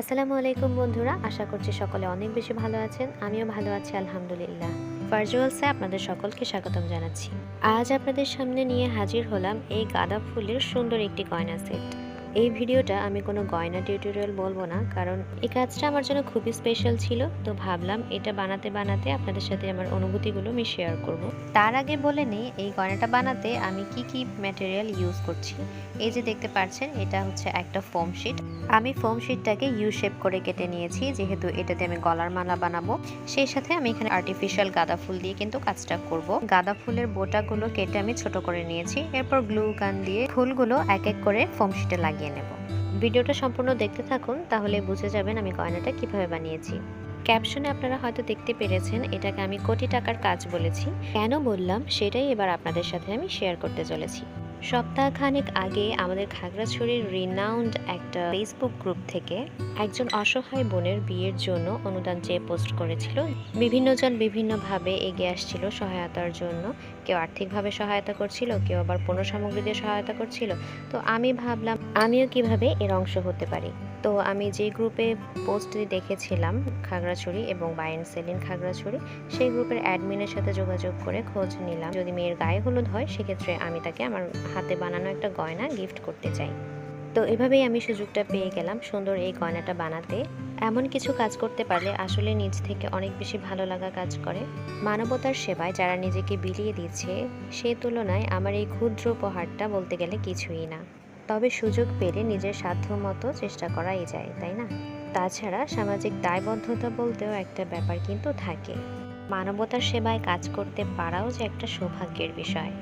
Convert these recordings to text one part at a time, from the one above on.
আসসালামু আলাইকুম বন্ধুরা, আশা করছি সকলে অনেক বেশি ভালো আছেন। আমিও ভালো আছি আলহামদুলিল্লাহ। ভার্চুয়ালসে আপনাদের সকলকে স্বাগতম জানাচ্ছি। আজ আপনাদের সামনে নিয়ে হাজির হলাম এই গাঁদা ফুলের সুন্দর একটি গয়না সেট। এই ভিডিওটা আমি কোনো গয়না টিউটোরিয়াল বলবো না, কারণ এই কাজটা আমার জন্য খুবই স্পেশাল ছিল। তো ভাবলাম এটা বানাতে বানাতে আপনাদের সাথে আমার অনুভূতিগুলো আমি শেয়ার করব। তার আগে বলে নিই, এই গয়নাটা বানাতে আমি কি ম্যাটেরিয়াল ইউজ করছি। এই যে দেখতে পাচ্ছেন, এটা হচ্ছে একটা ফোম শিট। আমি ফোম শিটটাকে ইউ শেপ করে কেটে নিয়েছি, যেহেতু এটাতে আমি গলার মালা বানাবো। সেই সাথে আমি এখানে আর্টিফিশিয়াল গাঁদা ফুল দিয়ে কিন্তু কাজটা করব। গাঁদা ফুলের বোটাগুলো কেটে আমি ছোট করে নিয়েছি। এরপর গ্লু গান দিয়ে ফুলগুলো এক এক করে ফোম শিটে লাগিয়ে নেব। ভিডিওটা সম্পূর্ণ দেখতে থাকুন, তাহলে বুঝে যাবেন আমি গয়নাটা কিভাবে বানিয়েছি। ক্যাপশনে আপনারা হয়তো দেখতে পেরেছেন, এটাকে আমি কোটি টাকার কাজ বলেছি। কেন বললাম সেটাই এবার আপনাদের সাথে আমি শেয়ার করতে চলেছি। সপ্তাহখানেক আগে আমাদের খাগড়াছড়ির রিনাউন্ড একটা ফেসবুক গ্রুপ থেকে একজন অসহায় বোনের বিয়ের জন্য অনুদান চেয়ে পোস্ট করেছিল। বিভিন্নজন বিভিন্নভাবে এগিয়ে আসছিল সহায়তার জন্য। কেউ আর্থিকভাবে সহায়তা করছিল, কেউ আবার পণ্য সামগ্রী দিয়ে সহায়তা করছিল। তো আমি ভাবলাম আমিও কিভাবে এর অংশ হতে পারি। তো আমি যে গ্রুপে পোস্ট দেখেছিলাম খাগড়াছড়ি এবং buy and sell in Khagrachari, সেই গ্রুপের অ্যাডমিনের সাথে যোগাযোগ করে খোঁজ নিলাম, যদি মেয়ের গায়ে হলুদ হয় সেক্ষেত্রে আমি তাকে আমার হাতে বানানো একটা গয়না গিফট করতে চাই। তো এভাবেই আমি সুযোগটা পেয়ে গেলাম সুন্দর এই গয়নাটা বানাতে। এমন কিছু কাজ করতে পারলে আসলে নিজ থেকে অনেক বেশি ভালো লাগা কাজ করে। মানবতার সেবায় যারা নিজেকে বিলিয়ে দিচ্ছে, সে তুলনায় আমার এই ক্ষুদ্র উপহারটা বলতে গেলে কিছুই না। তবে সুযোগ পেলে নিজের সাধ্য মতো চেষ্টা করাই যায়, তাই না? তাছাড়া সামাজিক দায়বদ্ধতা বলতেও একটা ব্যাপার কিন্তু থাকে। মানবতার সেবায় কাজ করতে পারাও যে একটা সৌভাগ্যের বিষয়।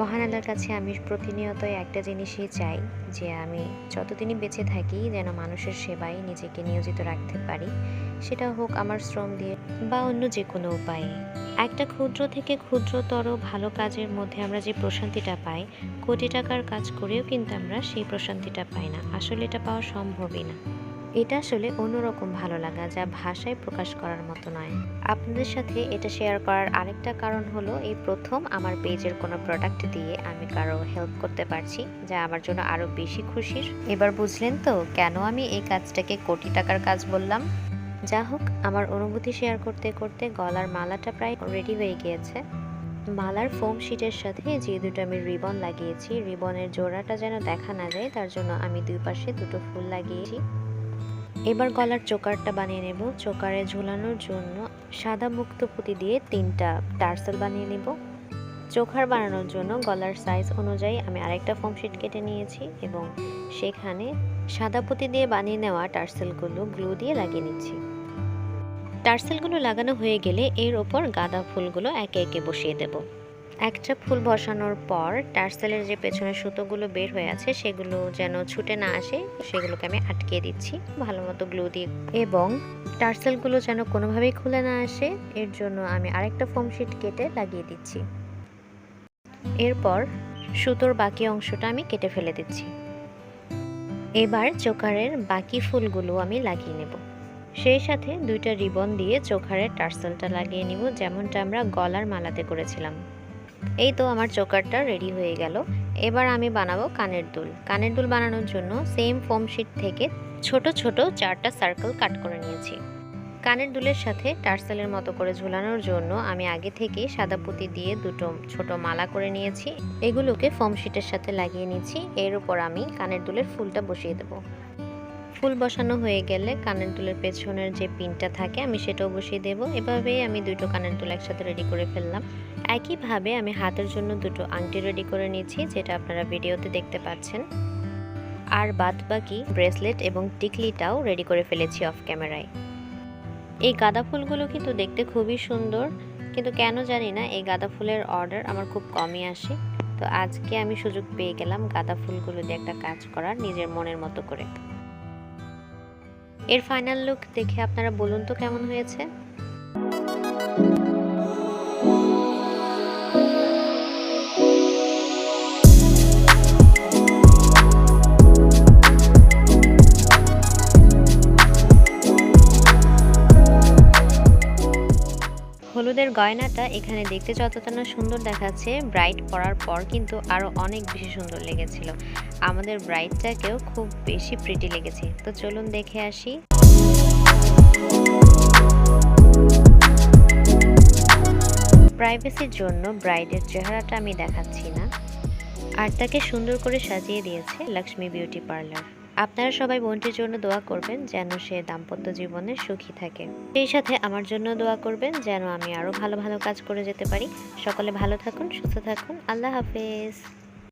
মহান আল্লাহর কাছে আমি প্রতিনিয়তই একটা জিনিসই চাই, যে আমি যতদিনই বেঁচে থাকি যেন মানুষের সেবায় নিজেকে নিয়োজিত রাখতে পারি। সেটা হোক আমার শ্রম দিয়ে বা অন্য যে কোনো উপায়ে। একটা ক্ষুদ্র থেকে ক্ষুদ্রতর ভালো কাজের মধ্যে আমরা যে প্রশান্তিটা পাই, কোটি টাকার কাজ করেও কিন্তু আমরা সেই প্রশান্তিটা পাই না। আসলে এটা পাওয়া সম্ভবই না। এটা আসলে অন্যরকম ভালো লাগা, যা ভাষায় প্রকাশ করার মতো নয়। আপনাদের সাথে এটা শেয়ার করার আরেকটা কারণ হলো, এই প্রথম আমার পেজের কোনো প্রোডাক্ট দিয়ে আমি কারো হেল্প করতে পারছি, যা আমার জন্য আরও বেশি খুশির। এবার বুঝলেন তো কেন আমি এই কাজটাকে কোটি টাকার কাজ বললাম। যা হোক, আমার অনুভূতি শেয়ার করতে করতে গলার মালাটা প্রায় রেডি হয়ে গিয়েছে। মালার ফোম শিটের সাথে যে দুটো আমি রিবন লাগিয়েছি, রিবনের জোড়াটা যেন দেখা না যায় তার জন্য আমি দুই পাশে দুটো ফুল লাগিয়েছি। এবার গলার চোকারটা বানিয়ে নেব। চোকারে ঝুলানোর জন্য সাদা মুক্ত পুঁতি দিয়ে 3টা টার্সেল বানিয়ে নেব। চোকার বানানোর জন্য গলার সাইজ অনুযায়ী আমি আরেকটা ফোম শিট কেটে নিয়েছি এবং সেখানে সাদা পুঁতি দিয়ে বানিয়ে নেওয়া টার্সেলগুলো গ্লু দিয়ে লাগিয়ে নিচ্ছি। টার্সেলগুলো লাগানো হয়ে গেলে এর ওপর গাঁদা ফুলগুলো একে একে বসিয়ে দেব। একটা ফুল বসানোর পর টার্সেলের যে পেছনের সুতোগুলো বের হয়ে আছে সেগুলো যেন ছুটে না আসে, সেগুলোকে আমি আটকে দিচ্ছি ভালো মতো গ্লু দিয়ে। এবং টার্সেলগুলো যেন কোনোভাবেই খুলে না আসে, এর জন্য আমি আরেকটা ফোম শিট কেটে লাগিয়ে দিচ্ছি। এরপর সুতোর বাকি অংশটা আমি কেটে ফেলে দিচ্ছি। এবার চোকারের বাকি ফুলগুলো আমি লাগিয়ে নেব। সেই সাথে 2টা রিবন দিয়ে চোকারের টার্সেলটা লাগিয়ে নিব, যেমনটা আমরা গলার মালাতে করেছিলাম। এই তো আমার চোকারটা রেডি হয়ে গেল। এবার আমি বানাবো কানের দুল। কানের দুল বানানোর জন্য সেম ফোম শিট থেকে ছোট ছোট 4টা সার্কেল কাট করে নিয়েছি। কানের দুলের সাথে টার্সেলের মতো করে ঝুলানোর জন্য আমি আগে থেকেই সাদা পুঁতি দিয়ে দুটো ছোট মালা করে নিয়েছি। এগুলোকে ফোম শিটের সাথে লাগিয়ে নিচ্ছি। এর উপর আমি কানের দুলের ফুলটা বসিয়ে দেব। ফুল বসানো হয়ে গেলে কানের দুলের পেছনের যে পিনটা থাকে আমি সেটাও বসিয়ে দেব। এভাবেই আমি 2টো কানের দুল একসাথে রেডি করে ফেললাম। একইভাবে আমি হাতের জন্য 2টো আংটি রেডি করে নিয়েছি, যেটা আপনারা ভিডিওতে দেখতে পাচ্ছেন। আর বাদ বাকি ব্রেসলেট এবং টিকলিটাও রেডি করে ফেলেছি অফ ক্যামেরায়। এই গাঁদা ফুলগুলো কিন্তু দেখতে খুবই সুন্দর, কিন্তু কেন জানি না এই গাঁদা ফুলের অর্ডার আমার খুব কমই আসে। তো আজকে আমি সুযোগ পেয়ে গেলাম গাঁদা ফুলগুলো দিয়ে একটা কাজ করার, নিজের মনের মতো করে। এর ফাইনাল লুক দেখে আপনারা বলুন তো কেমন হয়েছে। হলুদের গয়নাটা এখানে দেখতে যতটা না সুন্দর দেখাচ্ছে, ব্রাইড পরার পর কিন্তু আরও অনেক বেশি সুন্দর লেগেছিল। আমাদের ব্রাইডটাকেও খুব বেশি প্রিটি লেগেছে। তো চলুন দেখে আসি। প্রাইভেসির জন্য ব্রাইডের চেহারাটা আমি দেখাচ্ছি না। আর তাকে সুন্দর করে সাজিয়ে দিয়েছে লক্ষ্মী বিউটি পার্লার। আপনারা সবাই বোনটির জন্য দোয়া করবেন যেন সে দাম্পত্য জীবনে সুখী থাকে। সেই সাথে আমার জন্য দোয়া করবেন যেন আমি আরো ভালো ভালো কাজ করে যেতে পারি। সকলে ভালো থাকুন, সুস্থ থাকুন। আল্লাহ হাফেজ।